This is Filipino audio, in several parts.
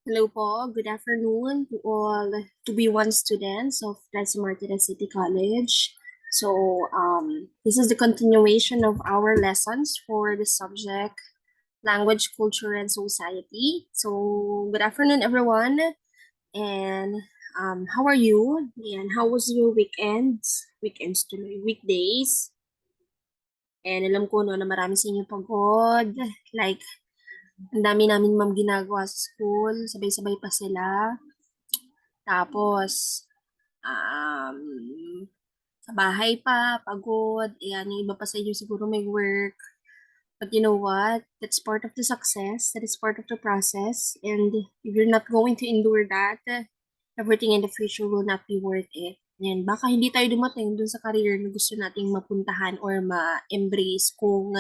Hello po, good afternoon to all to be one students of Tres Martinez City College. So, this is the continuation of our lessons for the subject Language, Culture, and Society. So, good afternoon, everyone. And how are you? And how was your weekends? Weekends tuloy, weekdays. And alam ko no na marami sa inyo pagod. Like, ang dami namin ma'am ginagawa sa school. Sabay-sabay pa sila. Tapos, um, sa bahay pa, pagod. Ayan, yung iba pa sa inyo siguro may work. But you know what? That's part of the success. That is part of the process. And if you're not going to endure that, everything in the future will not be worth it. Yan, baka hindi tayo dumating dun sa career na gusto nating mapuntahan or ma-embrace kung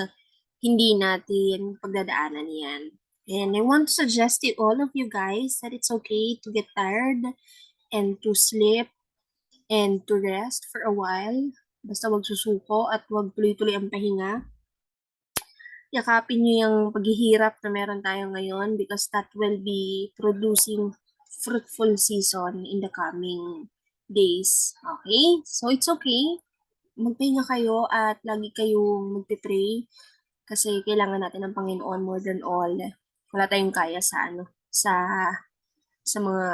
hindi natin pagdadaanan yan. And I want to suggest to all of you guys that it's okay to get tired and to sleep and to rest for a while. Basta wag susuko at wag tuloy-tuloy ang pahinga. Yakapin nyo yung paghihirap na meron tayo ngayon because that will be producing fruitful season in the coming days. Okay? So, it's okay. Magpahinga kayo at lagi kayong magpipray kasi kailangan natin ng Panginoon more than all. Wala tayong kaya sa sa mga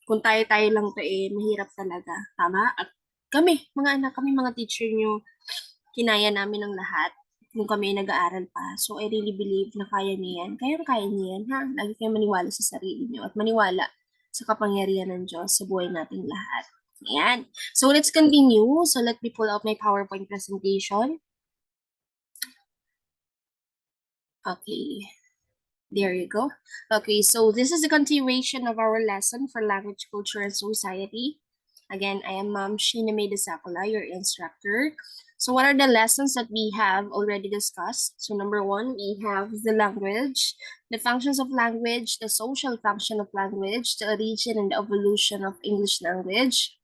kung tayo-tayo lang to mahirap talaga. Tama? At kami, mga anak, kami mga teacher nyo, kinaya namin ang lahat nung kami nag-aaral pa. So, I really believe na kaya niyo yan. Kaya niyo yan, ha? Lagi kayong maniwala sa sarili niyo at maniwala sa kapangyarihan ng Diyos sa buhay nating lahat. Ayan. So, let's continue. So, let me pull out my PowerPoint presentation. Okay. There you go. Okay, so this is the continuation of our lesson for language, culture, and society. Again, I am Ma'am Sheena May Desacula, your instructor. So what are the lessons that we have already discussed? So number one, we have the language, the functions of language, the social function of language, the origin and the evolution of English language.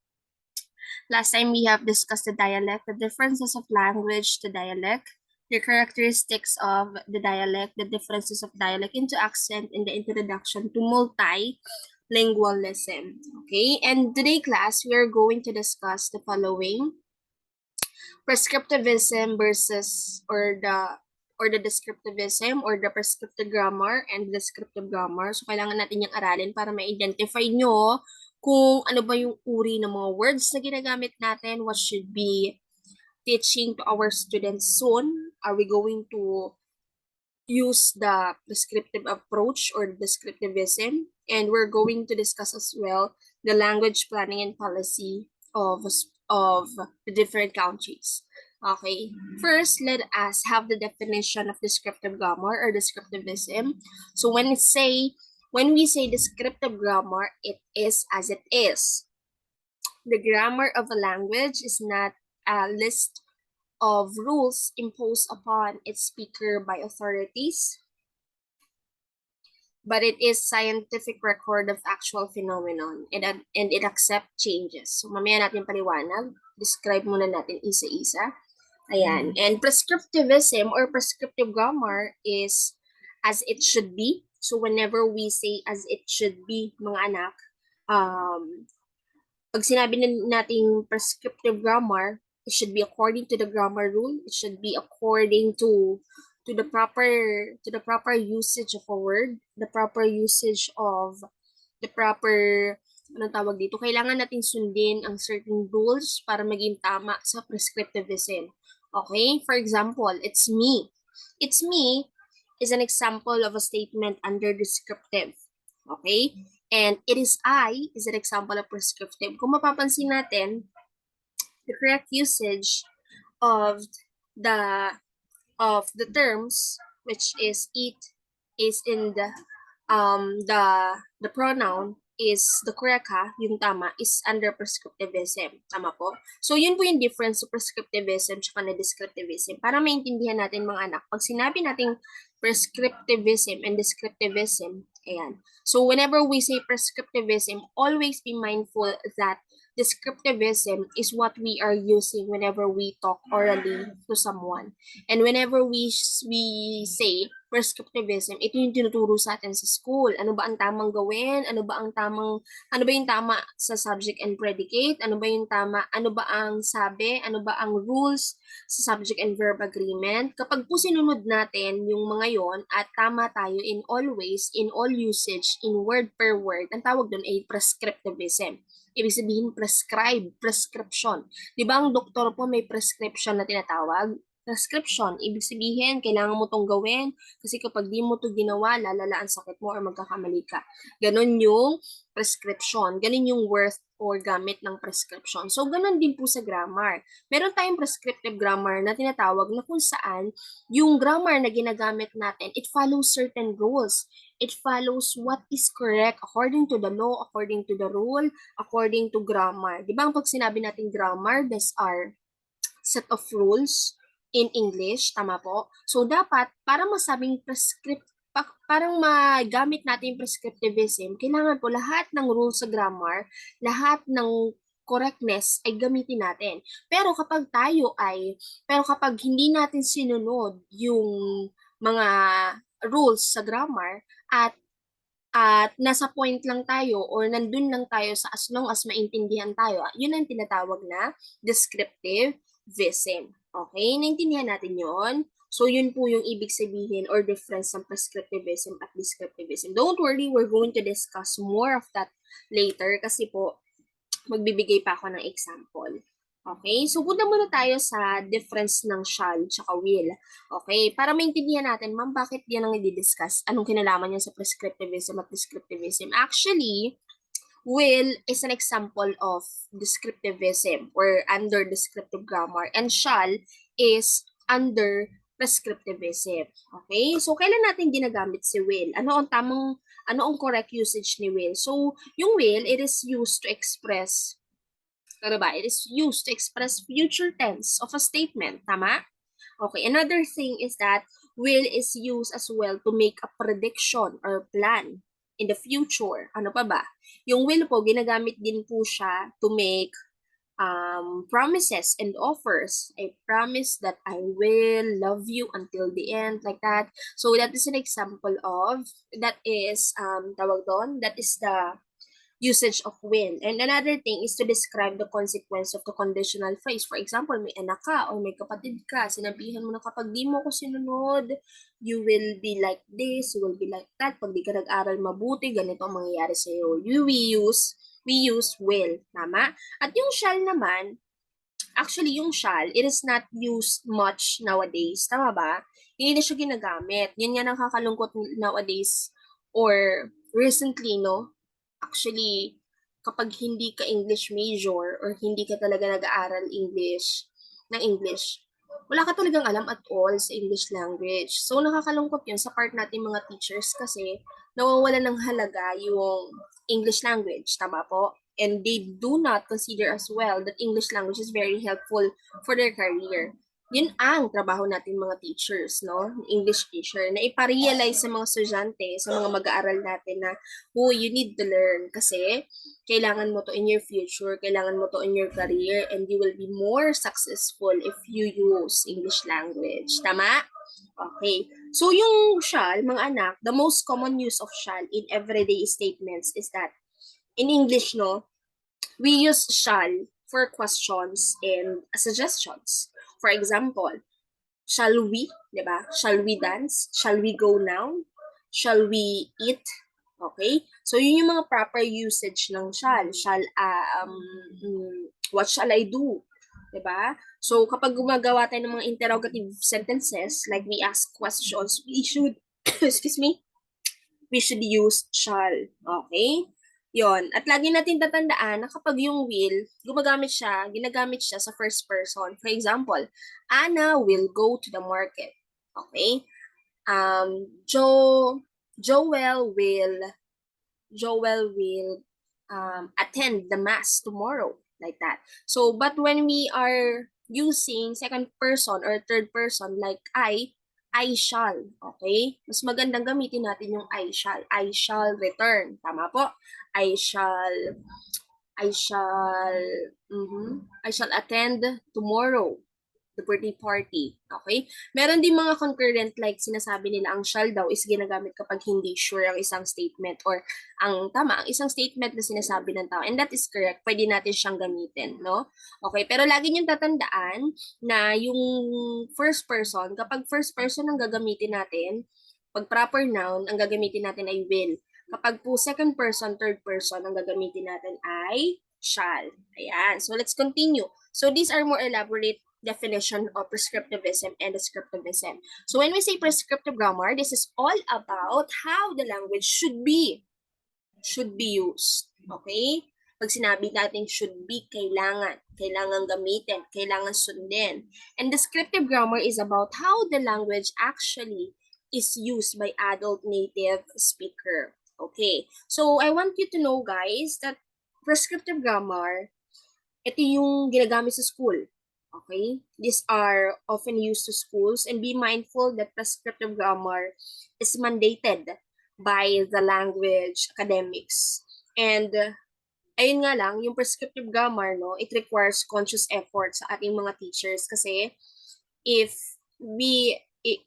Last time we have discussed the dialect, the differences of language to dialect, the characteristics of the dialect, the differences of dialect into accent, and the introduction to multilingualism. Okay, and today class, we are going to discuss the following: prescriptivism versus or the descriptivism or the prescriptive grammar and descriptive grammar. So, kailangan natin yung aralin para ma-identify nyo kung ano ba yung uri ng mga words na ginagamit natin, what should be teaching to our students soon. Are we going to use the prescriptive approach or descriptivism? And we're going to discuss as well the language planning and policy of the different countries. Okay, first let us have the definition of descriptive grammar or descriptivism. So when we say descriptive grammar, it is as it is. The grammar of a language is not a list of rules imposed upon its speaker by authorities, but it is scientific record of actual phenomenon and it accept changes. So mamaya natin paliwanag, describe muna natin isa-isa. Ayan. And prescriptivism or prescriptive grammar is as it should be. So whenever we say as it should be, mga anak, pag sinabi nating prescriptive grammar, it should be according to the grammar rule. It should be according to the proper usage of a word, the proper usage of the proper anong tawag dito. Kailangan natin sundin ang certain rules para maging tama sa prescriptivism. Okay? For example, it's me. It's me is an example of a statement under descriptive. Okay? And it is I is an example of prescriptive. Kung mapapansin natin, the correct usage of the terms, which is it, is in the pronoun is the correct yung tama is under prescriptivism. Tama po? So, yun po yung difference sa prescriptivism tsaka na descriptivism. Para maintindihan natin mga anak, pag sinabi nating prescriptivism and descriptivism, ayan. So, whenever we say prescriptivism, always be mindful that descriptivism is what we are using whenever we talk orally to someone. And whenever we say prescriptivism, ito yung tinuturo sa atin sa school. Ano ba ang tamang gawin? Ano ba yung tama sa subject and predicate? Ano ba yung tama? Ano ba ang sabi? Ano ba ang rules sa subject and verb agreement? Kapag po sinunod natin yung mga yon at tama tayo in all ways, in all usage, in word per word, ang tawag doon ay prescriptivism. Ibig sabihin prescription. Di ba ang doktor po may prescription na tinatawag? Prescription, ibig sabihin, kailangan mo tong gawin kasi kapag di mo to ginawa, lalala ang sakit mo or magkakamali ka. Ganon yung prescription. Ganon yung worth or gamit ng prescription. So, ganon din po sa grammar. Meron tayong prescriptive grammar na tinatawag na kung saan yung grammar na ginagamit natin, it follows certain rules. It follows what is correct according to the law, according to the rule, according to grammar. Di ba ang pag sinabi natin grammar, these are set of rules in English, tama po? So, dapat, para masabing parang magamit natin yung prescriptivism, kailangan po lahat ng rules sa grammar, lahat ng correctness ay gamitin natin. Pero kapag hindi natin sinunod yung mga rules sa grammar at nasa point lang tayo or nandun lang tayo sa as long as maintindihan tayo, yun ang tinatawag na descriptivism. Okay? Naintindihan natin yon. So, yun po yung ibig sabihin or difference ng prescriptivism at descriptivism. Don't worry, we're going to discuss more of that later kasi po, magbibigay pa ako ng example. Okay? So, punta muna tayo sa difference ng shall tsaka will. Okay? Para maintindihan natin, ma'am, bakit yan ang i-discuss? Anong kinalaman niya sa prescriptivism at descriptivism? Actually, will is an example of descriptivism or under descriptive grammar, and shall is under prescriptivism. Okay? So, kailan natin ginagamit si will? Ano ang correct usage ni will? So, yung will, it is used to express, ano ba? It is used to express future tense of a statement. Tama? Okay, another thing is that will is used as well to make a prediction or plan in the future. Ano pa ba? Yung will po, ginagamit din po siya to make promises and offers. I promise that I will love you until the end, like that. So that is an example of, that is, tawag doon, that is the usage of will. And another thing is to describe the consequence of the conditional phrase. For example, may anak ka or may kapatid ka, sinabihan mo na kapag di mo ko sinunod, you will be like this, you will be like that. Pag di ka nag-aral mabuti, ganito ang mangyayari sa iyo. We use will. Tama? At yung shall naman, actually yung shall, it is not used much nowadays. Tama ba? Hindi na siya ginagamit. Yun nga nakakalungkot nowadays or recently, no? Actually, kapag hindi ka English major or hindi ka talaga nag-aaral ng English, wala ka talagang alam at all sa English language. So, nakakalungkot yun sa part natin mga teachers kasi nawawala ng halaga yung English language. Tama po? And they do not consider as well that English language is very helpful for their career. Yun ang trabaho natin mga teachers, no? English teacher, na iparealize sa mga estudyante, sa mga mag-aaral natin na, oh, you need to learn kasi kailangan mo to in your future, kailangan mo to in your career, and you will be more successful if you use English language. Tama? Okay. So, yung shall, mga anak, the most common use of shall in everyday statements is that in English, no, we use shall for questions and suggestions. For example, shall we, di ba? Shall we dance? Shall we go now? Shall we eat? Okay? So, yun yung mga proper usage ng shall. What shall I do? Di ba? So, kapag gumagawa tayo ng mga interrogative sentences, like we ask questions, we should, excuse me, we should use shall. Okay? Yon. At lagi natin tatandaan na kapag yung will, ginagamit siya sa first person. For example, Anna will go to the market. Okay? Joel will attend the mass tomorrow. Like that. So, but when we are using second person or third person like I shall, okay? Mas magandang gamitin natin yung I shall. I shall return. Tama po? I shall attend tomorrow the birthday party. Okay? Meron din mga concurrent like sinasabi nila ang shall daw is ginagamit kapag hindi sure ang isang statement or ang isang statement na sinasabi ng tao. And that is correct. Pwede natin siyang gamitin, no? Okay, pero lagi niyong tatandaan na yung first person, kapag first person ang gagamitin natin, pag proper noun, ang gagamitin natin ay will. Kapag po second person, third person, ang gagamitin natin ay shall. Ayan. So, let's continue. So, these are more elaborate definition of prescriptivism and descriptivism. So, when we say prescriptive grammar, this is all about how the language should be used. Okay? Pag sinabi natin should be, kailangan gamitin, kailangan sundin. And descriptive grammar is about how the language actually is used by adult native speaker. Okay, so I want you to know guys that prescriptive grammar, ito yung ginagamit sa school. Okay, these are often used to schools, and be mindful that prescriptive grammar is mandated by the language academics. And ayun nga lang, yung prescriptive grammar, no, it requires conscious effort sa ating mga teachers kasi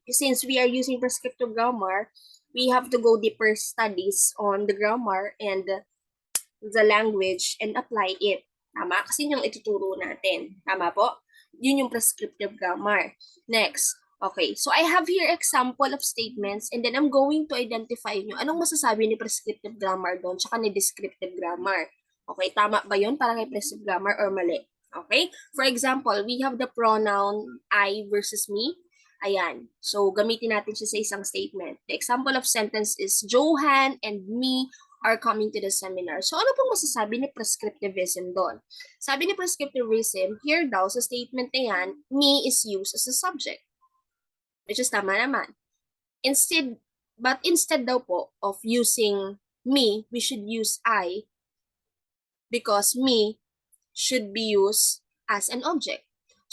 since we are using prescriptive grammar, we have to go deeper studies on the grammar and the language and apply it. Tama? Kasi yung ituturo natin. Tama po? Yun yung prescriptive grammar. Next. Okay. So, I have here example of statements and then I'm going to identify nyo anong masasabi ni prescriptive grammar doon tsaka ni descriptive grammar. Okay. Tama ba yun para kay prescriptive grammar or mali? Okay. For example, we have the pronoun I versus me. Ayan. So, gamitin natin siya sa isang statement. The example of sentence is, Johan and me are coming to the seminar. So, ano pong masasabi ni prescriptivism doon? Sabi ni prescriptivism, here daw, sa statement na yan, me is used as a subject. Which is tama naman. Instead daw po of using me, we should use I because me should be used as an object.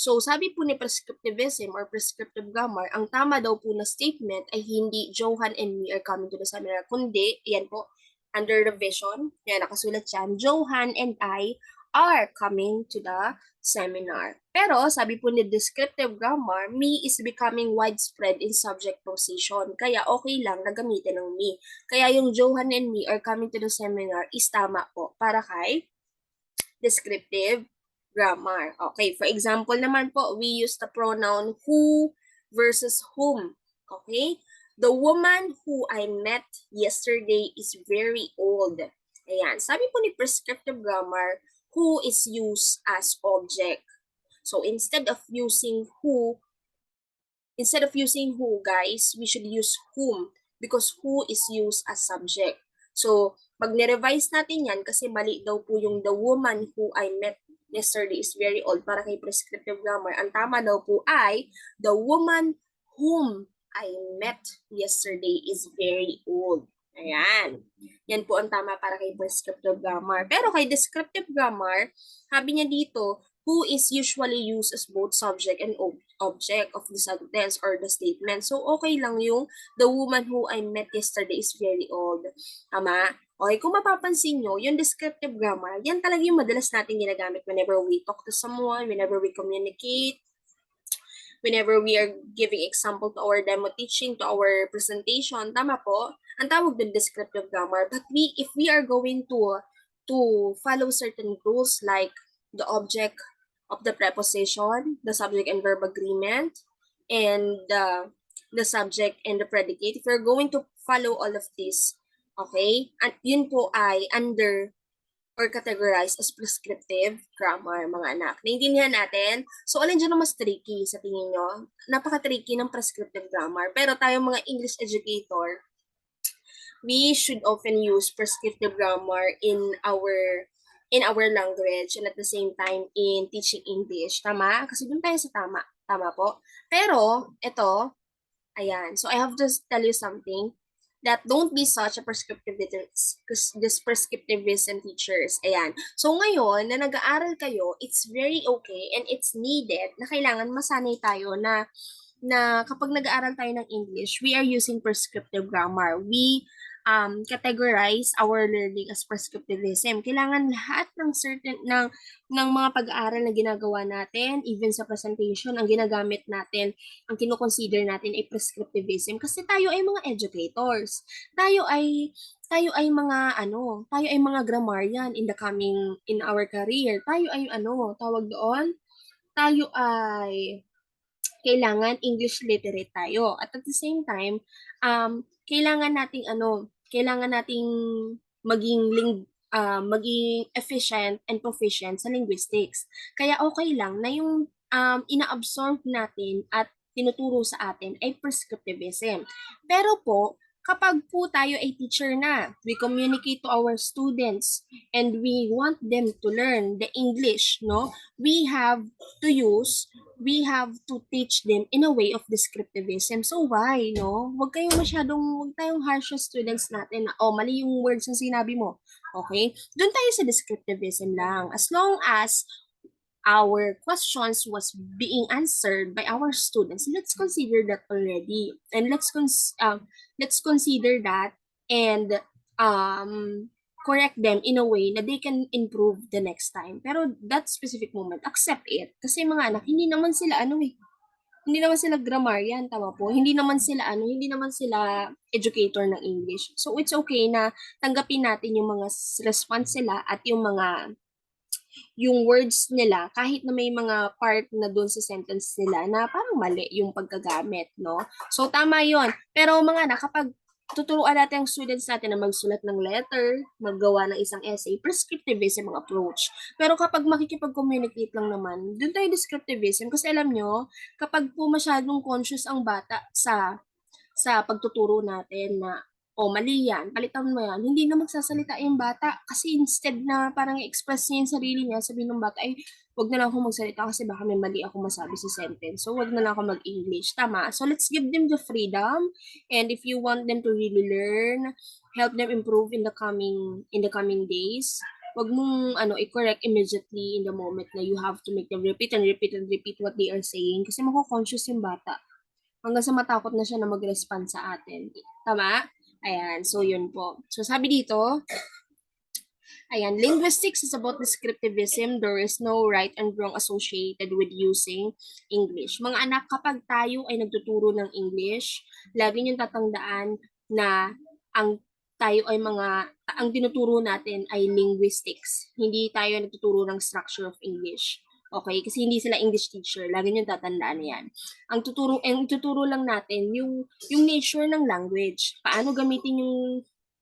So, sabi po ni prescriptivism or prescriptive grammar, ang tama daw po na statement ay hindi Johan and me are coming to the seminar, kundi, yan po, under revision, yan, nakasulat dyan, Johan and I are coming to the seminar. Pero, sabi po ni descriptive grammar, me is becoming widespread in subject position. Kaya, okay lang na gamitin ng me. Kaya, yung Johan and me are coming to the seminar is tama po para kay descriptive grammar. Okay, for example naman po, we use the pronoun who versus whom. Okay? The woman who I met yesterday is very old. Ayan. Sabi po ni prescriptive grammar, who is used as object. So, instead of using who, guys, we should use whom because who is used as subject. So, pag nirevise natin yan, kasi mali daw po yung the woman who I met yesterday is very old para kay prescriptive grammar. Ang tama daw po ay the woman whom I met yesterday is very old. Ayan. Yan po ang tama para kay prescriptive grammar. Pero kay descriptive grammar, sabi niya dito, who is usually used as both subject and object of the sentence or the statement. So, okay lang yung the woman who I met yesterday is very old. Tama? Okay, kung mapapansin nyo, yung descriptive grammar, yan talaga yung madalas natin ginagamit whenever we talk to someone, whenever we communicate, whenever we are giving example to our demo teaching, to our presentation. Tama po? Ang tawag din descriptive grammar. But if we are going to follow certain rules like the object of the preposition, the subject and verb agreement, and the subject and the predicate, if we're going to follow all of this, okay, at yun po ay under or categorized as prescriptive grammar, mga anak. Naintindihan natin? So, alin dyan ang mas tricky sa tingin nyo? Napaka-tricky ng prescriptive grammar. Pero tayong mga English educator, we should often use prescriptive grammar in our language and at the same time in teaching English. Tama? Kasi dun tayo sa tama. Tama po? Pero, ito, ayan. So, I have to tell you something that don't be such a prescriptivism teachers. Ayan. So, ngayon, na nag-aaral kayo, it's very okay and it's needed na kailangan masanay tayo na kapag nag-aaral tayo ng English, we are using prescriptive grammar. We categorize our learning as prescriptivism. Kailangan lahat ng ng mga pag-aaral na ginagawa natin, even sa presentation, ang ginagamit natin, ang kino-consider natin ay prescriptivism kasi tayo ay mga educators. Tayo ay mga grammarian in our career. Tayo ay tawag doon, tayo ay kailangan English literate tayo. At the same time, kailangan nating maging efficient and proficient sa linguistics. Kaya okay lang na yung ina-absorb natin at tinuturo sa atin ay prescriptivism. Pero po, kapag po tayo ay teacher na, we communicate to our students and we want them to learn the English, no? We have to teach them in a way of descriptivism. So why, no? Huwag tayong harsh sa students natin na, mali yung words na sinabi mo. Okay? Doon tayo sa descriptivism lang. As long as our questions was being answered by our students, let's consider that already. And let's consider that and correct them in a way na they can improve the next time. Pero that specific moment, accept it. Kasi mga anak, hindi naman sila grammarian, tama po. Hindi naman sila educator ng English. So it's okay na tanggapin natin yung mga response nila at yung words nila kahit na may mga part na doon sa sentence nila na parang mali yung pagkagamit, no? So tama 'yon. Pero mga anak, kapag tuturuan natin ang students natin na magsulat ng letter, maggawa ng isang essay, prescriptivism ang approach. Pero kapag makikipag-communicate lang naman, doon tayo descriptivism. Kasi alam nyo, kapag po masyadong conscious ang bata sa pagtuturo natin na, mali yan, palitan mo yan, hindi na magsasalita yung bata. Kasi instead na parang i-express niya yung sarili niya, sabihin ng bata, ay, wag na lang ako magsalita kasi baka may mali ako masabi sa sentence. So, wag na lang ako mag-English. Tama. So, let's give them the freedom. And if you want them to really learn, help them improve in the coming days. Wag mong i-correct immediately in the moment na you have to make them repeat and repeat and repeat what they are saying kasi mako-conscious yung bata. Hanggang sa matakot na siya na mag-respond sa atin. Tama? Ayan, so yun po. So sabi dito, ayan, linguistics is about descriptivism. There is no right and wrong associated with using English. Mga anak, kapag tayo ay nagtuturo ng English, lagi niyong tatandaan na ang tinuturo natin ay linguistics. Hindi tayo nagtuturo ng structure of English. Okay? Kasi hindi sila English teacher. Lagi niyong tatandaan yan. Ang tuturo lang natin yung nature ng language. Paano gamitin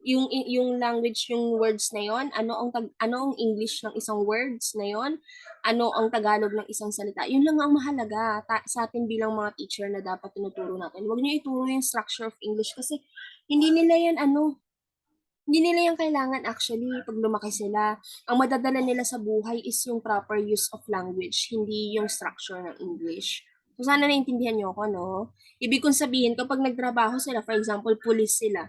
yung language, yung words na yon, ano ang English ng isang words na yon, ano ang Tagalog ng isang salita. Yun lang ang mahalaga sa atin bilang mga teacher na dapat tinuturo natin. Huwag niyo ituro yung structure of English kasi hindi nila yan kailangan actually pag lumaki sila. Ang madadala nila sa buhay is yung proper use of language, hindi yung structure ng English. So sana naintindihan niyo ako, no? Ibig kong sabihin, kapag nagtrabaho sila, for example, police sila,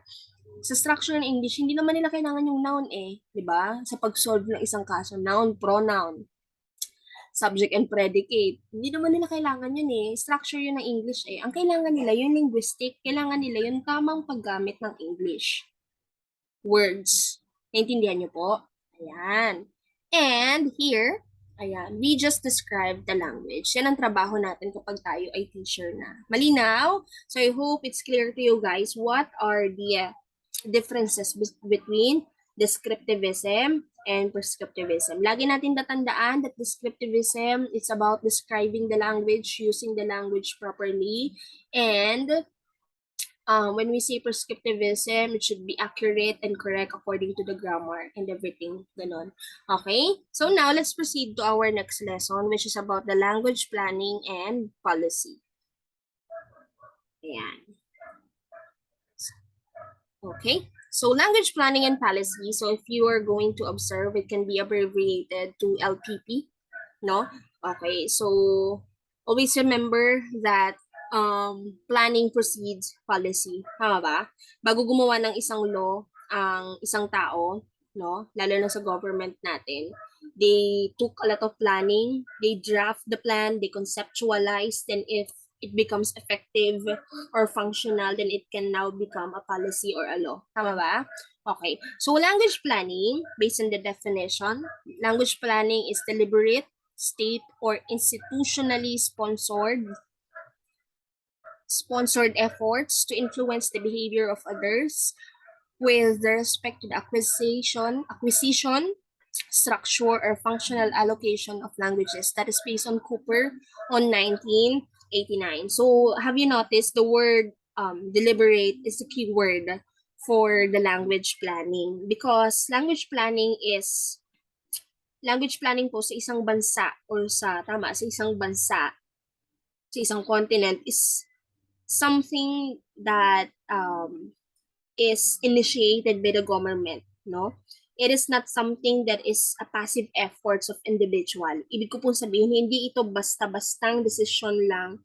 sa structure ng English, hindi naman nila kailangan yung noun di ba? Sa pag-solve ng isang kaso, noun, pronoun, subject and predicate. Hindi naman nila kailangan yun Structure yun ng English Ang kailangan nila yung linguistic, kailangan nila yung tamang paggamit ng English words. Naintindihan niyo po? Ayan. And here, ayan, we just described the language. Yan ang trabaho natin kapag tayo ay teacher na. Malinaw? So I hope it's clear to you guys what are the differences between descriptivism and prescriptivism. Lagi natin tatandaan that descriptivism is about describing the language, using the language properly, and when we say prescriptivism, it should be accurate and correct according to the grammar and everything. Ganon. Okay? So now, let's proceed to our next lesson, which is about the language planning and policy. Ayan. Okay? So language planning and policy. So if you are going to observe, it can be abbreviated to LPP. No? Okay. So always remember that planning precedes policy. Tama ba? Bago gumawa ng isang law, ang isang tao, no, lalo na sa government natin, they took a lot of planning, they draft the plan, they conceptualize, then if it becomes effective or functional, then it can now become a policy or a law. Tama ba? Okay. So language planning, based on the definition, language planning is deliberate, state, or institutionally sponsored efforts to influence the behavior of others with respect to the acquisition, structure, or functional allocation of languages. That is based on Cooper on 1989. So have you noticed the word deliberate is the key word for the language planning, because language planning po sa isang bansa or sa isang bansa, sa isang continent is something that is initiated by the government, no? It is not something that is a passive efforts of individual. Ibig ko pong sabihin, hindi ito basta-bastang decision lang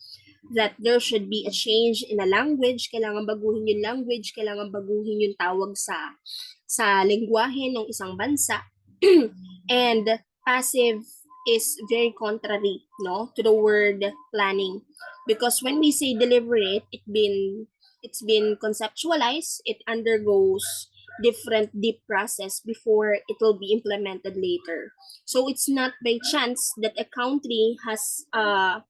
that there should be a change in a language, kailangan baguhin yung language, kailangan baguhin yung tawag sa lengguwahe ng isang bansa. And passive is very contrary, no, to the word planning, because when we say deliberate, it's been conceptualized, it undergoes different deep process before it will be implemented later. So it's not by chance that a country has a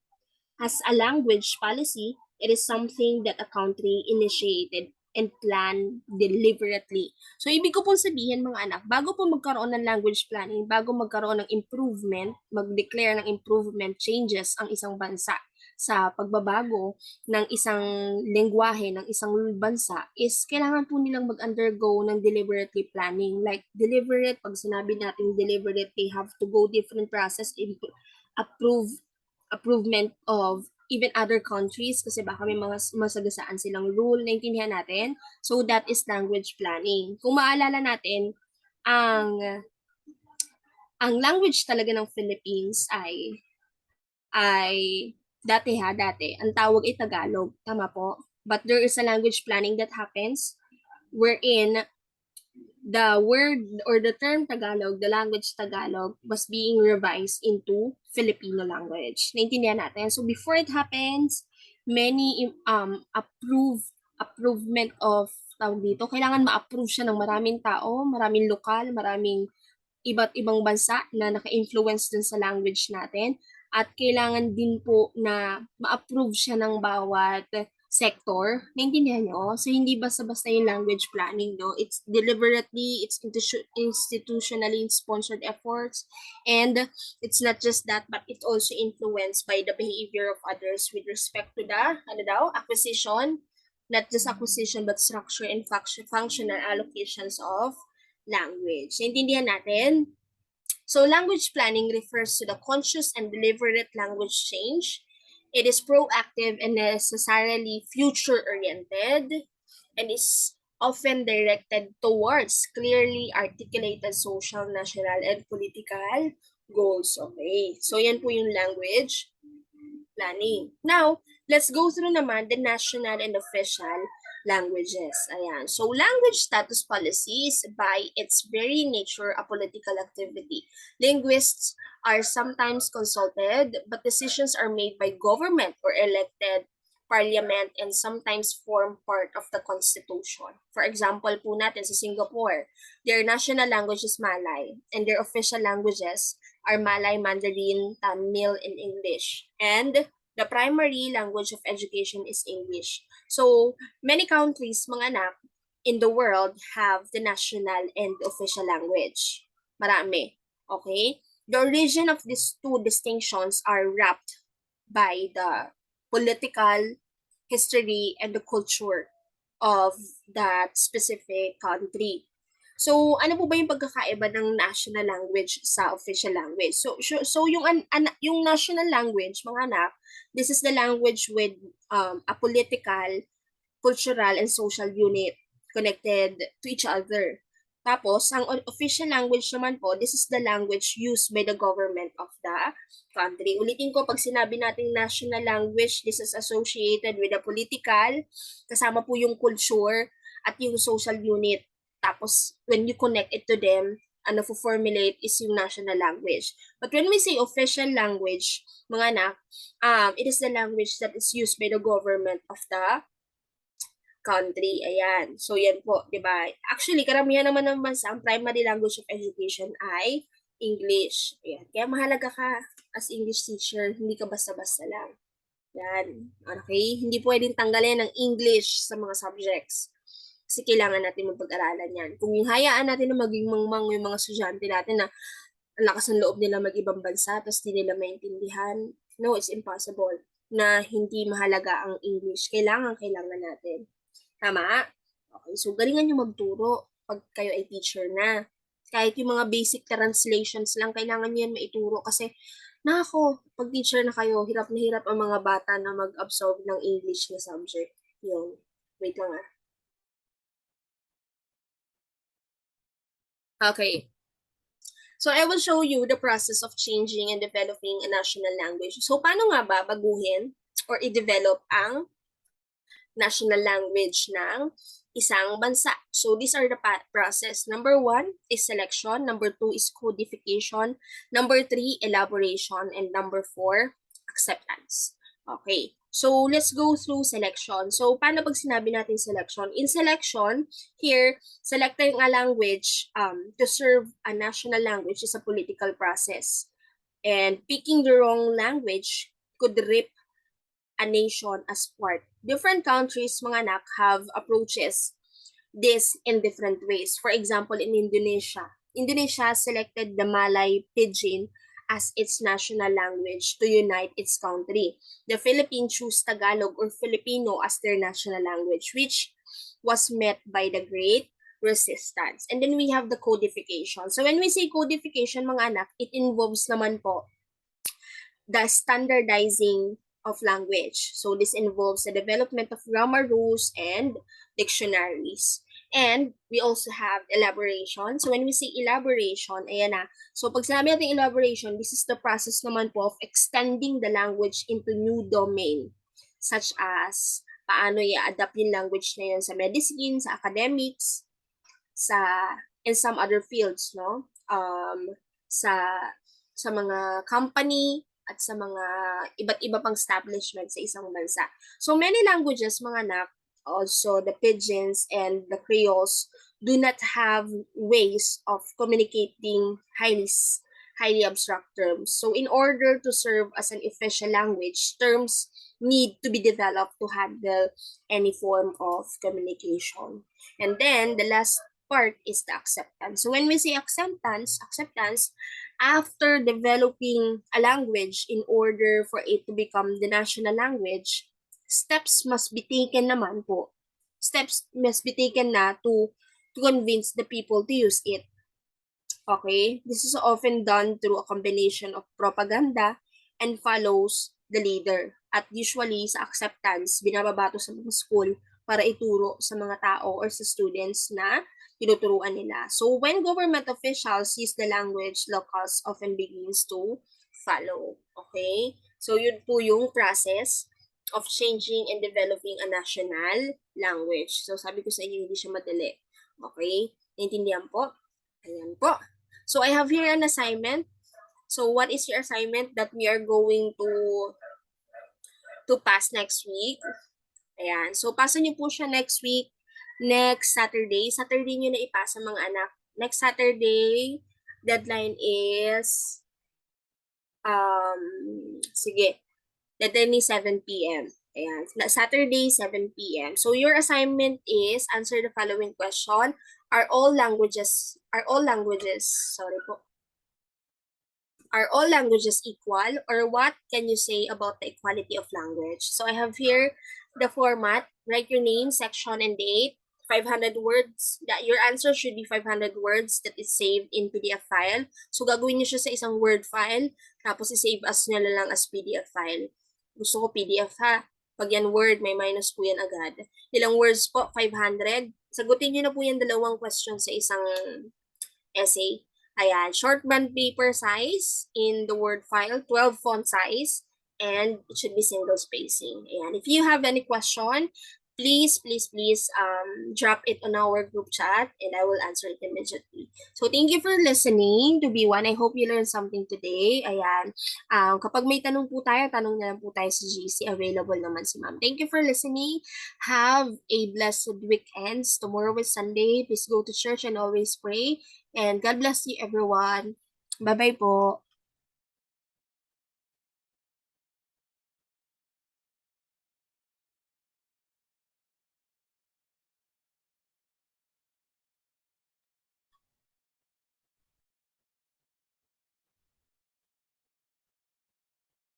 language policy. It is something that a country initiated and planned deliberately. So, ibig ko pong sabihin mga anak, bago po magkaroon ng language planning, bago magkaroon ng improvement, mag-declare ng improvement changes ang isang bansa sa pagbabago ng isang lengguwahe ng isang bansa, is kailangan po nilang mag-undergo ng deliberately planning. Like, deliberate, pag sinabi natin deliberate, they have to go different process, approvement of even other countries, kasi baka may mga masagasaan silang rule, naintindihan natin. So that is language planning. Kung maalala natin, ang language talaga ng Philippines ay dati, ang tawag ay Tagalog, tama po? But there is a language planning that happens wherein the word or the term Tagalog, the language Tagalog, was being revised into Filipino language. Naintindihan natin? So before it happens, many approvement of tawag dito, kailangan ma-approve siya ng maraming tao, maraming lokal, maraming iba't ibang bansa na naka-influence dun sa language natin. At kailangan din po na ma-approve siya ng bawat sector. Naintindihan nyo? So, hindi basta-basta yung language planning, no? It's deliberately, it's institutionally sponsored efforts. And it's not just that, but it's also influenced by the behavior of others with respect to the, acquisition, not just acquisition, but structure and functional allocations of language. Naintindihan natin? So, language planning refers to the conscious and deliberate language change. It is proactive and necessarily future-oriented, and is often directed towards clearly articulated social, national, and political goals. Okay, so yan po yung language planning. Now, let's go through naman the national and official languages. Ayan. So, language status policy is by its very nature a political activity. Linguists are sometimes consulted, but decisions are made by government or elected parliament and sometimes form part of the constitution. For example po natin sa Singapore, their national language is Malay and their official languages are Malay, Mandarin, Tamil, and English. And the primary language of education is English. So, many countries, mga anak, in the world have the national and official language. Marami. Okay? The origin of these two distinctions are wrapped by the political history and the culture of that specific country. So, ano po ba yung pagkakaiba ng national language sa official language? So yung national language, mga anak, this is the language with a political, cultural, and social unit connected to each other. Tapos, ang official language naman po, this is the language used by the government of the country. Ulitin ko, pag sinabi nating national language, this is associated with the political, kasama po yung culture, at yung social unit. Tapos, when you connect it to them, formulate is yung national language. But when we say official language, mga anak, it is the language that is used by the government of the country. Ayan. So, yan po, di ba? Actually, karamihan naman ng bansa, ang primary language of education ay English. Ayan. Kaya mahalaga ka as English teacher, hindi ka basta-basta lang. Yan. Okay? Hindi pwedeng tanggalin ang English sa mga subjects. Kasi kailangan natin mapag-aralan yan. Kung yung hayaan natin na maging mangmang yung mga estudyante natin na ang lakas ng loob nila mag-ibang bansa tapos di nila maintindihan, no, it's impossible na hindi mahalaga ang English. Kailangan natin. Tama? Okay, so galingan nyo magturo pag kayo ay teacher na. Kahit yung mga basic translations lang, kailangan nyo yan maituro kasi pag teacher na kayo, hirap na hirap ang mga bata na mag-absorb ng English na subject. Yun. Wait lang ah. Okay. So, I will show you the process of changing and developing a national language. So, paano nga ba baguhin or i-develop ang national language ng isang bansa? So, these are the process. Number 1 is selection. Number 2 is codification. Number 3, elaboration. And number 4, acceptance. Okay. So, let's go through selection. So, paano pag sinabi natin selection? In selection, here, selecting a language to serve a national language is a political process. And picking the wrong language could rip a nation apart. Different countries, mga anak, have approaches this in different ways. For example, in Indonesia, Indonesia selected the Malay Pidgin as its national language to unite its country. The Philippines chose Tagalog or Filipino as their national language, which was met by the great resistance. And then we have the codification. So when we say codification, mga anak, it involves naman po the standardizing of language. So this involves the development of grammar rules and dictionaries. And we also have elaboration. So when we say elaboration, ayan na. So pag sinabi natin elaboration, this is the process naman po of extending the language into new domain, such as paano i-adapt yung language na yun sa medicine, sa academics, in some other fields, no? Sa mga company, at sa mga iba't iba pang establishment sa isang bansa. So many languages, mga anak, also the Pidgins and the Creoles, do not have ways of communicating highly abstract terms. So in order to serve as an official language, terms need to be developed to handle any form of communication. And then the last part is the acceptance. So when we say acceptance, after developing a language in order for it to become the national language, steps must be taken naman po. Steps must be taken na to convince the people to use it. Okay? This is often done through a combination of propaganda and follows the leader. At usually, sa acceptance, binababato sa mga school para ituro sa mga tao or sa students na tinuturuan nila. So, when government officials use the language, locals often begins to follow. Okay? So, yun po yung process of changing and developing a national language. So, sabi ko sa inyo, hindi siya madali. Okay? Naintindihan po? Ayan po. So, I have here an assignment. So, what is your assignment that we are going to pass next week? Ayan. So, pasa niyo po siya next week, next Saturday. Saturday niyo na ipasa, mga anak. Next Saturday, deadline is, deadline is 7 p.m. Ayan. Saturday, 7 p.m. So, your assignment is answer the following question. Are all languages equal? Or what can you say about the equality of language? So, I have here the format. Write your name, section, and date. 500 words. Your answer should be 500 words that is saved in PDF file. So, gagawin niyo siya sa isang Word file. Tapos, i-save as nyo lang as PDF file. Gusto ko PDF ha. Pag yan Word, may minus po yan agad. Ilang words po? 500. Sagutin nyo na po yan 2 questions sa isang essay. Ayan. Short bond paper size in the Word file. 12 font size. And it should be single spacing. Ayan. If you have any question, please drop it on our group chat and I will answer it immediately. So, thank you for listening to B1. I hope you learned something today. Ayan. Kapag may tanong po tayo, tanong na lang po tayo sa GC. Available naman si ma'am. Thank you for listening. Have a blessed weekend. Tomorrow is Sunday. Please go to church and always pray. And God bless you, everyone. Bye-bye po.